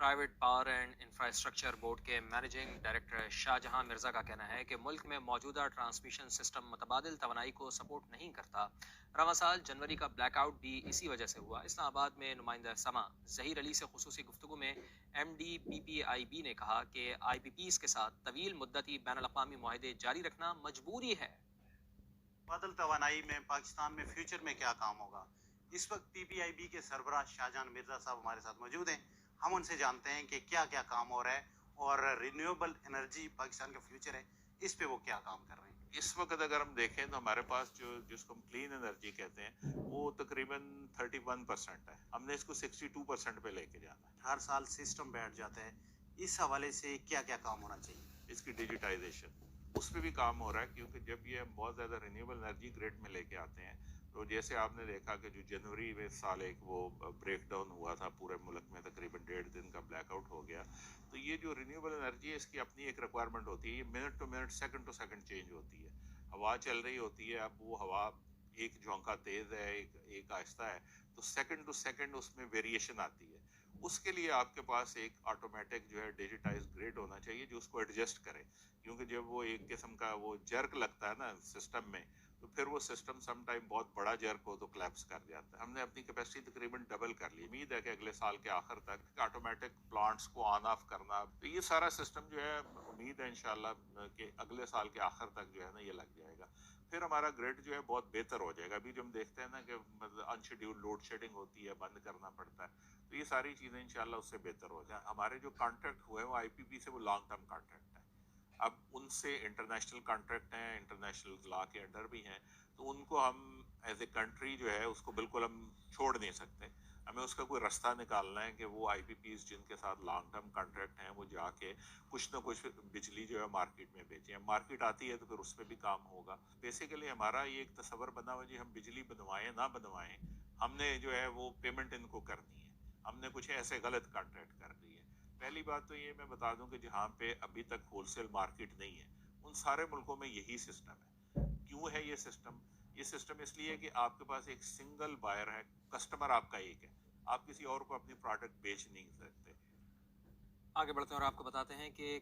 Private power and infrastructure board کے managing director Shahjahan Mirza کا کہنا ہے کہ ملک میں موجودہ ٹرانسمیشن سسٹم متبادل توانائی کو سپورٹ نہیں کرتا۔ رواں سال جنوری کا بلیک آؤٹ بھی اسی وجہ سے ہوا۔ اسلام آباد میں نمائندہ سما ظہیر علی سے خصوصی گفتگو میں M D P P I B نے کہا کہ آئی پی پیز کے ساتھ طویل مدتی بین الاقوامی معاہدے جاری رکھنا مجبوری ہے۔ بادل توانائی میں پاکستان میں فیوچر میں کیا کام ہوگا، اس وقت پی پی آئی بی کے سربراہ شاہجہاں مرزا صاحب ہمارے ساتھ موجود ہیں۔ ہم ان سے جانتے ہیں کہ کیا کیا کام ہو رہا ہے اور رینیویبل انرجی پاکستان کا فیوچر ہے، اس پہ وہ کیا کام کر رہے ہیں۔ اس وقت اگر ہم دیکھیں تو ہمارے پاس جس کو ہم کلین انرجی کہتے ہیں وہ تقریباً 31% ہے، ہم نے اس کو 62% پہ لے کے جانا ہے۔ ہر سال سسٹم بیٹھ جاتا ہے، اس حوالے سے کیا کیا کام ہونا چاہیے؟ اس کی ڈیجیٹائزیشن، اس پہ بھی کام ہو رہا ہے، کیونکہ جب یہ ہم بہت زیادہ رینیویبل انرجی گریڈ میں لے کے آتے ہیں تو جیسے آپ نے دیکھا کہ جو جنوری میں سال ایک وہ بریک ڈاؤن ہوا تھا پورے ملک میں، تقریباً 1.5 دن کا بلیک آؤٹ ہو گیا، تو یہ جو رینیویبل انرجی ہے اس کی اپنی ایک ریکوائرمنٹ ہوتی ہے، یہ minute to minute second to second change ہوتی ہے۔ ہوا چل رہی ہوتی ہے، اب وہ ہوا ایک جھونکا تیز ہے ایک آہستہ ہے، تو سیکنڈ ٹو سیکنڈ اس میں ویریشن آتی ہے۔ اس کے لیے آپ کے پاس ایک آٹومیٹک جو ہے ڈیجیٹائز گریڈ ہونا چاہیے جو اس کو ایڈجسٹ کرے، کیونکہ جب وہ ایک قسم کا وہ جرک لگتا ہے نا سسٹم میں، تو پھر وہ سسٹم سم ٹائم بہت بڑا جرک ہو تو کلیپس کر جاتا ہے۔ ہم نے اپنی کیپیسٹی تقریباً ڈبل کر لی، امید ہے کہ اگلے سال کے آخر تک آٹومیٹک پلانٹس کو آن آف کرنا، تو یہ سارا سسٹم جو ہے امید ہے انشاءاللہ کہ اگلے سال کے آخر تک جو ہے نا یہ لگ جائے گا، پھر ہمارا گریڈ جو ہے بہت بہتر ہو جائے گا۔ ابھی جو ہم دیکھتے ہیں نا کہ ان شیڈیول لوڈ شیڈنگ ہوتی ہے، بند کرنا پڑتا ہے، تو یہ ساری چیزیں انشاءاللہ اس سے بہتر ہو جائیں۔ ہمارے جو کانٹریکٹ ہوئے وہ آئی پی پی سے وہ لانگ ٹرم کانٹریکٹ ہے، اب ان سے انٹرنیشنل کانٹریکٹ ہیں، انٹرنیشنل لا کے انڈر بھی ہیں، تو ان کو ہم ایز اے کنٹری جو ہے اس کو بالکل ہم چھوڑ نہیں سکتے، ہمیں اس کا کوئی رستہ نکالنا ہے کہ وہ آئی پی پیز جن کے ساتھ لانگ ٹرم کانٹریکٹ ہیں وہ جا کے کچھ نہ کچھ بجلی جو ہے مارکیٹ میں بیچیں۔ مارکیٹ آتی ہے تو پھر اس پہ بھی کام ہوگا۔ بیسیکلی ہمارا یہ ایک تصور بنا ہوا جی ہم بجلی بنوائیں نہ بنوائیں، ہم نے جو ہے وہ پیمنٹ ان کو کرنی ہے، ہم نے کچھ ایسے غلط کانٹریکٹ کر دی ہے۔ پہلی بات تو یہ میں بتا دوں کہ جہاں پہ ابھی تک ہول سیل مارکیٹ نہیں ہے ان سارے ملکوں میں یہی سسٹم ہے۔ کیوں ہے یہ سسٹم؟ یہ سسٹم اس لیے کہ آپ کے پاس ایک سنگل بائر ہے، کسٹمر آپ کا ایک ہے، آپ کسی اور کو اپنی پروڈکٹ بیچ نہیں سکتے۔ آگے بڑھتے ہیں اور آپ کو بتاتے ہیں کہ